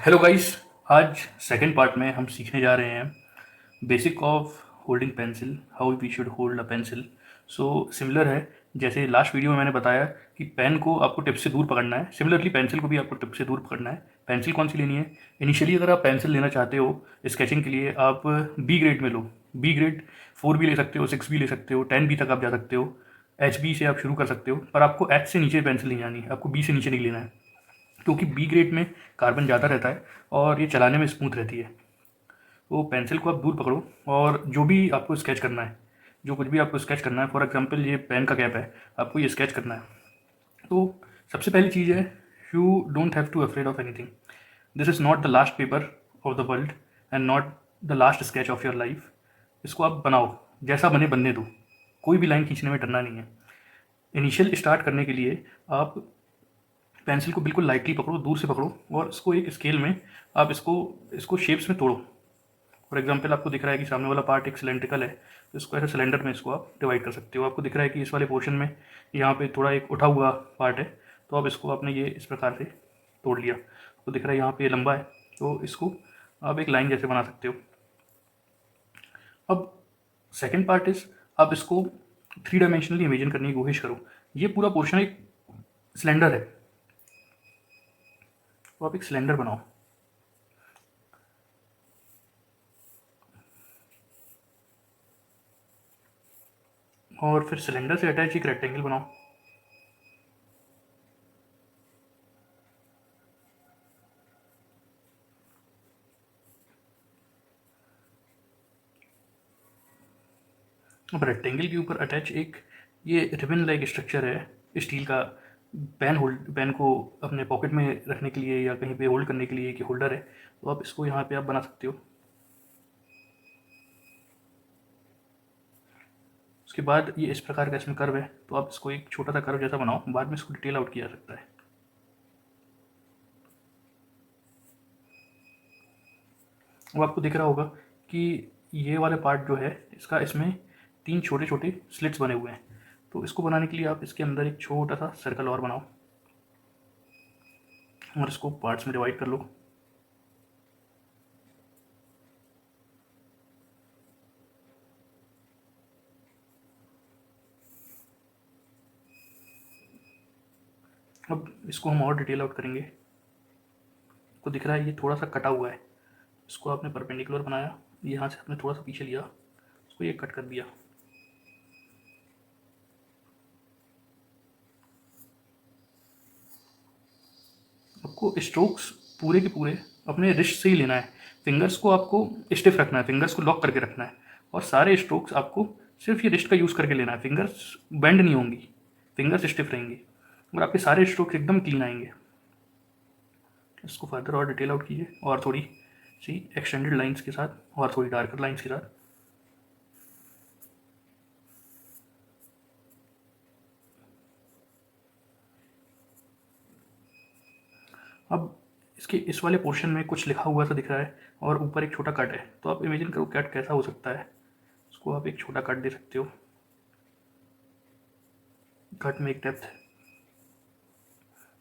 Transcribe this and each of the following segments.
Hello guys. आज second part में हम सीखने जा रहे हैं basic of holding pencil, how we should hold a pencil. So similar है, जैसे लास्ट वीडियो में मैंने बताया कि पेन को आपको टिप से दूर पकड़ना है, सिमिलरली पेंसिल को भी आपको टिप से दूर पकड़ना है। पेंसिल कौन सी लेनी है? इनिशियली अगर आप पेंसिल लेना चाहते हो स्केचिंग के लिए, आप बी ग्रेड में लो। बी ग्रेड 4 भी ले सकते हो, 6 भी ले सकते हो, 10 बी तक आप जा सकते हो। एच बी से आप शुरू कर सकते हो, पर आपको एच से नीचे पेंसिल नहीं जानी, आपको बी से नीचे नहीं लेना है, क्योंकि बी ग्रेड में कार्बन ज़्यादा रहता है और ये चलाने में स्मूथ रहती है। तो पेंसिल को आप दूर पकड़ो और जो भी आपको स्केच करना है, जो कुछ भी आपको स्केच करना है, फॉर एग्जांपल ये पेन का कैप है, आपको ये स्केच करना है। तो सबसे पहली चीज़ है, you don't have to afraid of anything. This is not the last paper of the world and not the last sketch of your life. इसको आप बनाओ, जैसा बने बनने दो, कोई भी लाइन खींचने में डरना नहीं है। इनिशियल स्टार्ट करने के लिए आप पेंसिल को बिल्कुल लाइटली पकड़ो, दूर से पकड़ो और इसको एक स्केल में आप इसको इसको शेप्स में तोड़ो। फॉर एग्जांपल आपको दिख रहा है कि सामने वाला पार्ट एक सिलेंड्रिकल है, तो इसको ऐसे सिलेंडर में इसको आप डिवाइड कर सकते हो। आपको दिख रहा है कि इस वाले पोर्शन में यहाँ पे थोड़ा एक उठा हुआ पार्ट है, तो अब इसको आपने ये इस प्रकार से तोड़ लिया। आपको दिख रहा है यहाँ पे लंबा है, तो इसको आप एक लाइन जैसे बना सकते हो। अब सेकेंड पार्ट इज, आप इसको थ्री डायमेंशनली इमेजिन करने की कोशिश करो। ये पूरा पोर्शन एक सिलेंडर है, तो आप एक सिलेंडर बनाओ और फिर सिलेंडर से अटैच एक रेक्टेंगल बनाओ। अब रेक्टेंगल के ऊपर अटैच एक ये रिबन लाइक स्ट्रक्चर है स्टील का। पेन को अपने पॉकेट में रखने के लिए या कहीं पे होल्ड करने के लिए एक होल्डर है, तो आप इसको यहाँ पे आप बना सकते हो। उसके बाद ये इस प्रकार का इसमें कर्व है, तो आप इसको एक छोटा सा कर्व जैसा बनाओ, बाद में इसको डिटेल आउट किया जा सकता है। अब आपको दिख रहा होगा कि ये वाला पार्ट जो है इसका, इसमें तीन छोटे छोटे स्लिट्स बने हुए हैं। तो इसको बनाने के लिए आप इसके अंदर एक छोटा सा सर्कल और बनाओ और इसको पार्ट्स में डिवाइड कर लो। अब इसको हम और डिटेल आउट करेंगे। आपको दिख रहा है ये थोड़ा सा कटा हुआ है, इसको आपने परपेंडिकुलर बनाया, यहाँ से आपने थोड़ा सा पीछे लिया, इसको ये कट कर दिया। आपको स्ट्रोक्स पूरे के पूरे अपने रिस्ट से ही लेना है। फिंगर्स को आपको स्टिफ रखना है, फिंगर्स को लॉक करके रखना है और सारे स्ट्रोक्स आपको सिर्फ ये रिस्ट का यूज़ करके लेना है। फिंगर्स बेंड नहीं होंगी, फिंगर्स स्टिफ रहेंगी और आपके सारे स्ट्रोक्स एकदम क्लीन आएंगे। इसको फर्दर और डिटेल आउट कीजिए और थोड़ी सी एक्सटेंडेड लाइंस के साथ और थोड़ी डार्कर लाइंस के साथ। अब इसके इस वाले पोर्शन में कुछ लिखा हुआ सा दिख रहा है और ऊपर एक छोटा कट है, तो आप इमेजिन करो कट कैसा हो सकता है। इसको आप एक छोटा कट दे सकते हो, कट में एक डेप्थ है,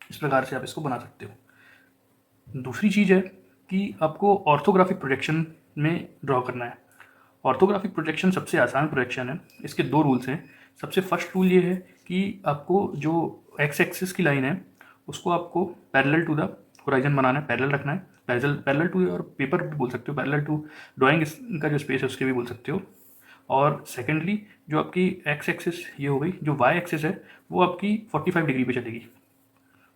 इस प्रकार से आप इसको बना सकते हो। दूसरी चीज़ है कि आपको ऑर्थोग्राफिक प्रोजेक्शन में ड्रॉ करना है। ऑर्थोग्राफिक प्रोजेक्शन सबसे आसान प्रोजेक्शन है, इसके दो रूल्स हैं। सबसे फर्स्ट रूल ये है कि आपको जो एक्स एक्सिस की लाइन है उसको आपको पैरेलल टू द होराइजन बनाना है, पैरेलल रखना है। पैरेलल टू, और पेपर भी बोल सकते हो, पैरेलल टू ड्राइंग का जो स्पेस है उसके भी बोल सकते हो। और सेकेंडली जो आपकी एक्स एक्सिस ये हो गई, जो वाई एक्सिस है वो आपकी 45 डिग्री पे चलेगी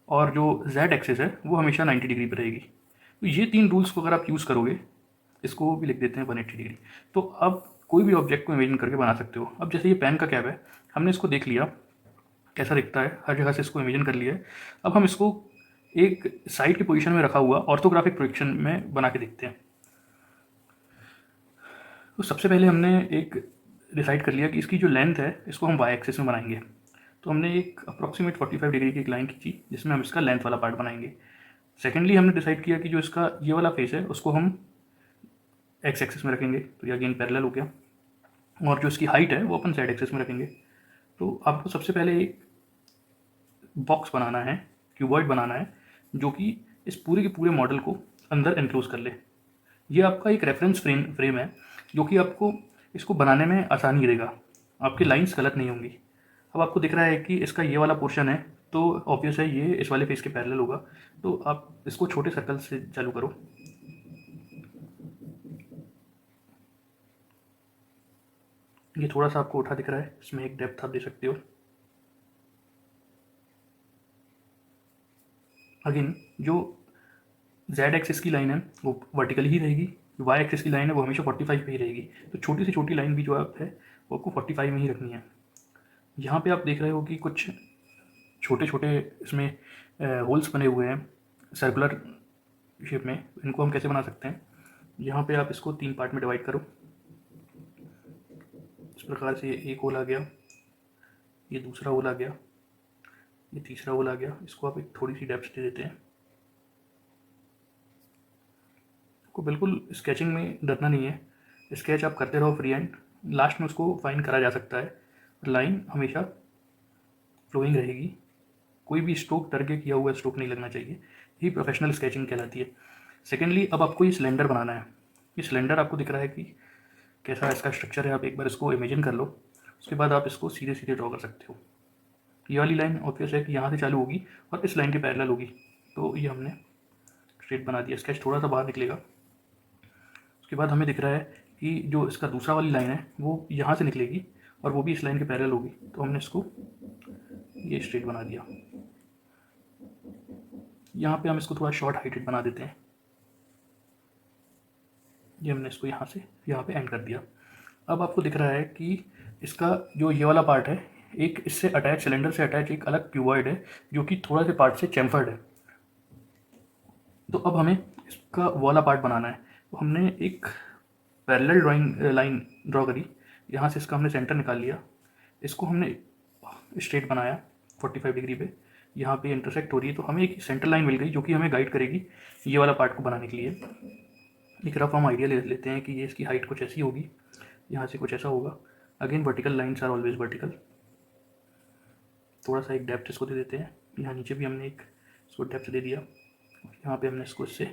और जो जेड एक्सिस है वो हमेशा 90 डिग्री पे रहेगी। तो ये तीन रूल्स को अगर आप यूज़ करोगे, इसको भी लिख देते हैं 180 डिग्री, तो अब कोई भी ऑब्जेक्ट को इमेजिन करके बना सकते हो। अब जैसे ये पेन का कैप है, हमने इसको देख लिया कैसा दिखता है, हर जगह से इसको इमेजिन कर लिया है। अब हम इसको एक साइड की पोजीशन में रखा हुआ ऑर्थोग्राफिक प्रोजेक्शन में बना के देखते हैं। तो सबसे पहले हमने एक डिसाइड कर लिया कि इसकी जो लेंथ है इसको हम वाई एक्सिस में बनाएंगे। तो हमने एक अप्रॉक्सीमेट 45 डिग्री की एक लाइन खींची जिसमें हम इसका लेंथ वाला पार्ट बनाएंगे। सेकेंडली हमने डिसाइड किया कि जो इसका ये वाला फेस है उसको हम एक्स एक्सिस में रखेंगे, तो ये अगेन पैरेलल हो गया। और जो इसकी हाइट है वो अपन जेड एक्सिस में रखेंगे। तो आपको सबसे पहले एक बॉक्स बनाना है, क्यूबॉइड बनाना है, जो कि इस पूरे के पूरे मॉडल को अंदर एनक्लोज कर ले। ये आपका एक रेफरेंस फ्रेम है जो कि आपको इसको बनाने में आसानी देगा, आपकी लाइंस गलत नहीं होंगी। अब आपको दिख रहा है कि इसका ये वाला पोर्शन है तो ऑब्वियस है ये इस वाले फेस के पैरेलल होगा, तो आप इसको छोटे सर्कल से चालू करो। ये थोड़ा सा आपको उठा दिख रहा है, इसमें एक डेप्थ आप दे सकते हो। अगेन जो जेड एक्सिस की लाइन है वो वर्टिकल ही रहेगी, वाई एक्सिस की लाइन है वो हमेशा 45 पे ही रहेगी। तो छोटी से छोटी लाइन भी जो आप है वो आपको 45 में ही रखनी है। यहाँ पे आप देख रहे हो कि कुछ छोटे छोटे इसमें होल्स बने हुए हैं सर्कुलर शेप में। इनको हम कैसे बना सकते हैं, यहाँ पे आप इसको 3 पार्ट में डिवाइड करो। इस प्रकार से ये एक होल आ गया, ये दूसरा होल आ गया, ये तीसरा होल आ गया। इसको आप एक थोड़ी सी डेप्थ दे देते हैं। को बिल्कुल स्केचिंग में डरना नहीं है, स्केच आप करते रहो फ्री हैंड, लास्ट में उसको फाइन करा जा सकता है। लाइन हमेशा फ्लोइंग रहेगी, कोई भी स्ट्रोक डर के किया हुआ स्ट्रोक नहीं लगना चाहिए, यही प्रोफेशनल स्केचिंग कहलाती है। सेकेंडली अब आपको ये सिलेंडर बनाना है। ये सिलेंडर आपको दिख रहा है कि कैसा इसका स्ट्रक्चर है, आप एक बार इसको इमेजिन कर लो, उसके बाद आप इसको सीधे सीधे ड्रॉ कर सकते हो। ये वाली लाइन ऑब्वियस है कि यहाँ से चालू होगी और इस लाइन के पैरेलल होगी, तो ये हमने स्ट्रेट बना दिया। स्केच थोड़ा सा बाहर निकलेगा। उसके बाद हमें दिख रहा है कि जो इसका दूसरा वाली लाइन है वो यहाँ से निकलेगी और वो भी इस लाइन के पैरेलल होगी, तो हमने इसको ये स्ट्रेट बना दिया। यहाँ पे हम इसको थोड़ा शॉर्ट हाइटेड बना देते हैं। ये हमने इसको यहाँ से यहाँ पे एंड कर दिया। अब आपको दिख रहा है कि इसका जो ये वाला पार्ट है, एक इससे अटैच सिलेंडर से अटैच एक अलग क्यूबॉइड है जो कि थोड़ा से पार्ट से चैम्फर्ड है। तो अब हमें इसका वाला पार्ट बनाना है, तो हमने एक पैरेलल ड्राइंग लाइन ड्रॉ करी, यहाँ से इसका हमने सेंटर निकाल लिया, इसको हमने स्ट्रेट बनाया 45 डिग्री पे, यहाँ पे इंटरसेक्ट हो रही है, तो हमें एक सेंटर लाइन मिल गई जो कि हमें गाइड करेगी ये वाला पार्ट को बनाने के लिए। एक रफ हम आइडिया ले लेते हैं कि ये इसकी हाइट कुछ ऐसी होगी, यहाँ से कुछ ऐसा होगा। Again vertical lines are always vertical. थोड़ा सा एक डेप्थ इसको दे देते हैं, यहाँ नीचे भी हमने एक इसको डेप्थ दे दिया, यहाँ पे हमने इसको इससे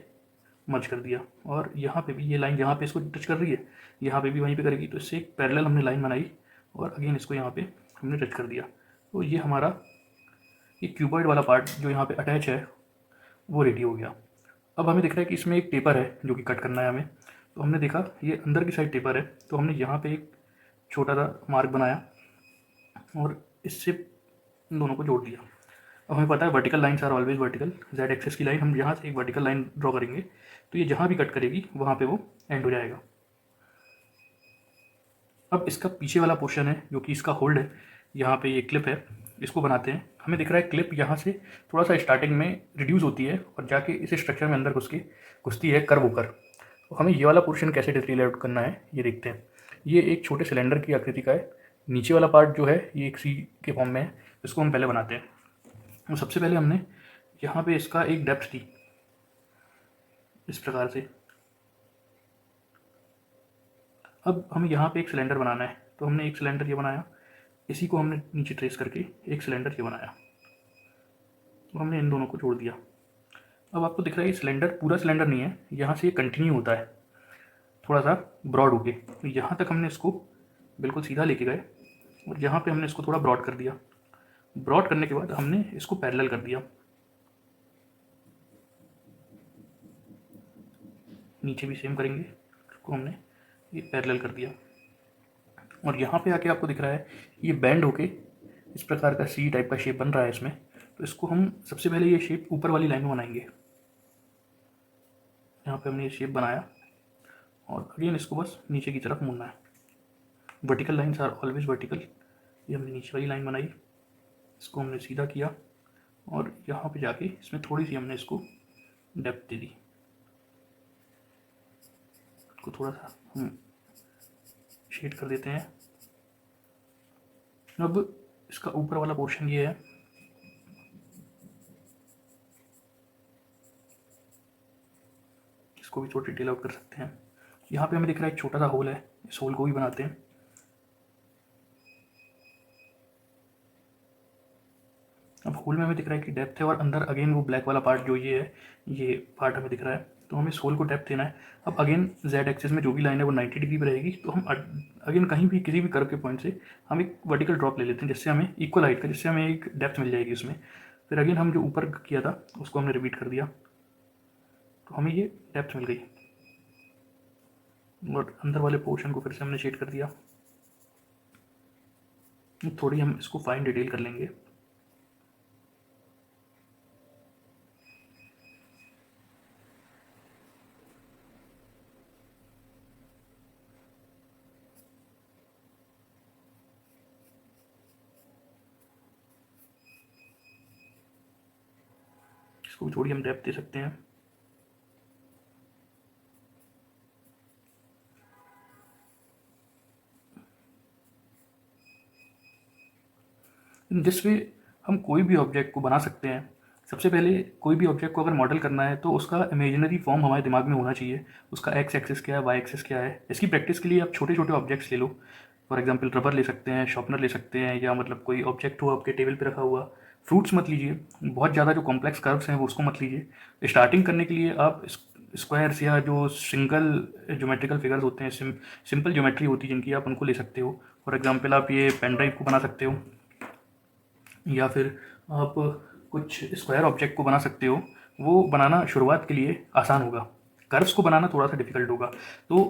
मर्ज कर दिया, और यहाँ पे भी ये लाइन जहाँ पे इसको टच कर रही है यहाँ पे भी वहीं पे करेगी, तो इससे एक पैरेलल हमने लाइन बनाई और अगेन इसको यहाँ पे हमने टच कर दिया। तो ये हमारा ये क्यूबॉइड वाला पार्ट जो यहाँ पे अटैच है वो रेडी हो गया। अब हमें दिख रहा है कि इसमें एक टेपर है जो कि कट करना है हमें, तो हमने देखा ये अंदर की साइड टेपर है, तो हमने यहाँ पे एक छोटा सा मार्क बनाया और इससे इन दोनों को जोड़ दिया। अब हमें पता है vertical lines are always vertical, Z axis की लाइन हम यहाँ से एक वर्टिकल लाइन ड्रॉ करेंगे तो ये जहाँ भी कट करेगी वहाँ पे वो एंड हो जाएगा। अब इसका पीछे वाला पोर्शन है जो कि इसका होल्ड है, यहाँ पे ये क्लिप है, इसको बनाते हैं। हमें दिख रहा है क्लिप यहाँ से थोड़ा सा स्टार्टिंग में रिड्यूस होती है और जाके इस स्ट्रक्चर में अंदर घुसती है कर्व होकर। तो हमें ये वाला पोर्शन कैसे डिटेल आउट करना है ये देखते हैं। ये एक छोटे सिलेंडर की आकृति का है, नीचे वाला पार्ट जो है ये एक सी के फॉर्म में है, इसको हम पहले बनाते हैं। तो सबसे पहले हमने यहाँ पे इसका एक डेप्थ दी इस प्रकार से। अब हमें यहाँ पे एक सिलेंडर बनाना है, तो हमने एक सिलेंडर ये बनाया, इसी को हमने नीचे ट्रेस करके एक सिलेंडर ये बनाया, तो हमने इन दोनों को जोड़ दिया। अब आपको दिख रहा है ये सिलेंडर पूरा सिलेंडर नहीं है, यहाँ से ये कंटिन्यू होता है थोड़ा सा ब्रॉड होके, तो यहाँ तक हमने इसको बिल्कुल सीधा लेके गए और यहाँ पे हमने इसको थोड़ा ब्रॉड कर दिया। ब्रॉड करने के बाद हमने इसको पैरेलल कर दिया, नीचे भी सेम करेंगे, इसको हमने ये पैरेलल कर दिया और यहाँ पे आके आपको दिख रहा है ये बैंड होके इस प्रकार का सी टाइप का शेप बन रहा है इसमें। तो इसको हम सबसे पहले ये शेप ऊपर वाली लाइन में बनाएंगे। यहाँ पे हमने ये शेप बनाया और अगेन इसको बस नीचे की तरफ मुड़ना है। Vertical lines are always vertical. ये हमने नीचे वाली लाइन बनाई, इसको हमने सीधा किया और यहाँ पे जाके इसमें थोड़ी सी हमने इसको डेप्थ दे दी, इसको थोड़ा सा हम शेड कर देते हैं। अब इसका ऊपर वाला पोर्शन ये है, इसको भी थोड़ा डिटेल आउट कर सकते हैं। यहाँ पे हमें दिख रहा है एक छोटा सा होल है, इस होल को भी बनाते हैं। अब होल में हमें दिख रहा है कि डेप्थ है, और अंदर अगेन वो ब्लैक वाला पार्ट जो ये है, ये पार्ट हमें दिख रहा है। तो हमें इस होल को डेप्थ देना है। अब अगेन जेड एक्सिस में जो भी लाइन है वो 90 डिग्री पर रहेगी। तो हम अगेन कहीं भी किसी भी कर्व के पॉइंट से हम एक वर्टिकल ड्रॉप ले लेते हैं, जिससे हमें इक्वल हाइट का, जिससे हमें एक डेप्थ मिल जाएगी उसमें। फिर अगेन हम जो ऊपर किया था उसको हमने रिपीट कर दिया, तो हमें ये डेप्थ मिल गई। और अंदर वाले पोर्शन को फिर से हमने शेड कर दिया। थोड़ी हम इसको फाइन डिटेल कर लेंगे। इसको भी थोड़ी हम डेप्थ दे सकते हैं। जिस वे हम कोई भी ऑब्जेक्ट को बना सकते हैं, सबसे पहले कोई भी ऑब्जेक्ट को अगर मॉडल करना है तो उसका इमेजिनरी फॉर्म हमारे दिमाग में होना चाहिए। उसका एक्स एक्सिस क्या है, वाई एक्सिस क्या है। इसकी प्रैक्टिस के लिए आप छोटे छोटे ऑब्जेक्ट्स ले लो। फॉर एग्जांपल रबर ले सकते हैं, शार्पनर ले सकते हैं, या मतलब कोई ऑब्जेक्ट हो आपके टेबल पे रखा हुआ। फ्रूट्स मत लीजिए, बहुत ज़्यादा जो कॉम्प्लेक्स कर्व्स हैं वो उसको मत लीजिए। स्टार्टिंग करने के लिए आप स्क्वायर्स या जो सिंगल ज्योमेट्रिकल फिगर्स होते हैं, सिंपल ज्योमेट्री होती है जिनकी, आप उनको ले सकते हो। फॉर एग्जाम्पल आप ये पेन ड्राइव को बना सकते हो, या फिर आप कुछ स्क्वायर ऑब्जेक्ट को बना सकते हो। वो बनाना शुरुआत के लिए आसान होगा, कर्व्स को बनाना थोड़ा सा डिफिकल्ट होगा। तो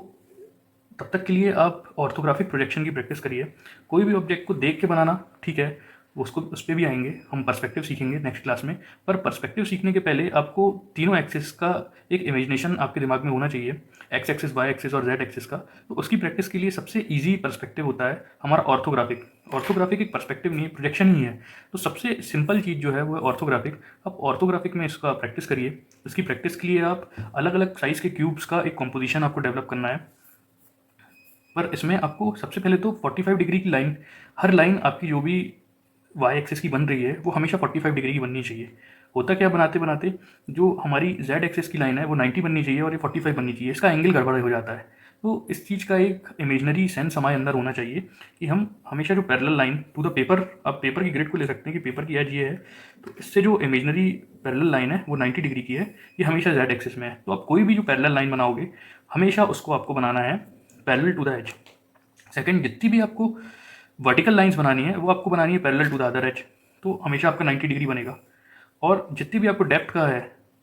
तब तक के लिए आप ऑर्थोग्राफिक प्रोजेक्शन की प्रैक्टिस करिए। कोई भी ऑब्जेक्ट को देख के बनाना ठीक है, उसको उस पर भी आएंगे, हम पर्सपेक्टिव सीखेंगे नेक्स्ट क्लास में। पर पर्सपेक्टिव सीखने के पहले आपको तीनों एक्सिस का एक इमेजिनेशन आपके दिमाग में होना चाहिए, एक्स एक्सिस, वाई एक्सिस और जेड एक्सिस का। तो उसकी प्रैक्टिस के लिए सबसे ईजी पर्सपेक्टिव होता है हमारा ऑर्थोग्राफिक। ऑर्थोग्राफिक एक पर्सपेक्टिव नहीं है, प्रोजेक्शन ही है। तो सबसे सिंपल चीज़ जो है वो है ऑर्थोग्राफिक। आप ऑर्थोग्राफिक में इसका प्रैक्टिस करिए। इसकी प्रैक्टिस के लिए आप अलग अलग साइज़ के क्यूब्स का एक कॉम्पोजिशन आपको डेवलप करना है। पर इसमें आपको सबसे पहले तो 45 डिग्री की लाइन, हर लाइन आपकी जो भी वाई एक्सिस की बन रही है वो हमेशा 45 डिग्री की बननी चाहिए। होता क्या, बनाते बनाते जो हमारी जेड एक्सिस की लाइन है वो 90 बननी चाहिए और ये 45 बननी चाहिए, इसका एंगल गड़बड़ हो जाता है। तो इस चीज़ का एक इमेजनरी सेंस हमारे अंदर होना चाहिए कि हम हमेशा जो parallel line to the paper, आप पेपर की ग्रिड को ले सकते हैं कि पेपर की एज ये है, तो इससे जो इमेजनरी पैरेलल लाइन है वो 90 डिग्री की है, ये हमेशा जेड एक्सिस में है। तो आप कोई भी जो पैरेलल लाइन बनाओगे हमेशा उसको आपको बनाना है parallel to the edge. Second, जितनी भी आपको वर्टिकल लाइंस बनानी है वो आपको बनानी है parallel to the other edge, तो हमेशा आपका 90 डिग्री बनेगा। और जितनी भी आपको डेप्थ का है,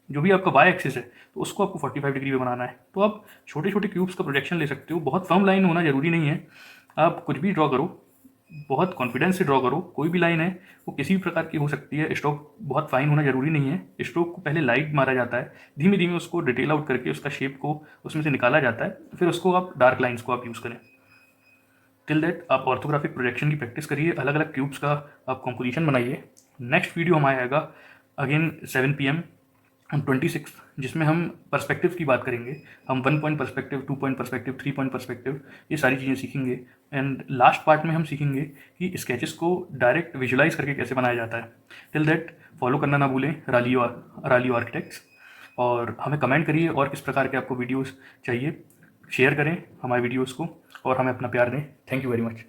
जो भी आपका वाई एक्सिस है, तो उसको आपको 45 डिग्री पे बनाना है। तो आप छोटे छोटे क्यूब्स का प्रोजेक्शन ले सकते हो, बहुत फर्म लाइन होना जरूरी नहीं है। आप कुछ भी ड्रॉ करो, बहुत कॉन्फिडेंस से ड्रॉ करो। कोई भी लाइन है वो किसी भी प्रकार की हो सकती है, स्ट्रोक बहुत फाइन होना जरूरी नहीं है। स्ट्रोक को पहले लाइट मारा जाता है, धीमे धीमे उसको डिटेल आउट करके उसका शेप को उसमें से निकाला जाता है, फिर उसको आप डार्क लाइन्स को आप यूज़ करें। टिल दैट आप ऑर्थोग्राफिक प्रोजेक्शन की प्रैक्टिस करिए, अलग अलग क्यूब्स का आप कॉम्पोजिशन बनाइए। नेक्स्ट वीडियो हमारा आएगा अगेन 7 PM on 26, जिसमें हम पर्सपेक्टिव की बात करेंगे। हम 1 point perspective, 2 point perspective, 3 point perspective, ये सारी चीज़ें सीखेंगे। एंड लास्ट पार्ट में हम सीखेंगे कि स्केचेस को डायरेक्ट विजुलाइज करके कैसे बनाया जाता है। टिल दैट फॉलो करना ना भूलें रालियो आर्किटेक्ट्स, और हमें कमेंट करिए और किस प्रकार के आपको वीडियोस चाहिए। शेयर करें हमारे वीडियोस को और हमें अपना प्यार दें। Thank you very much.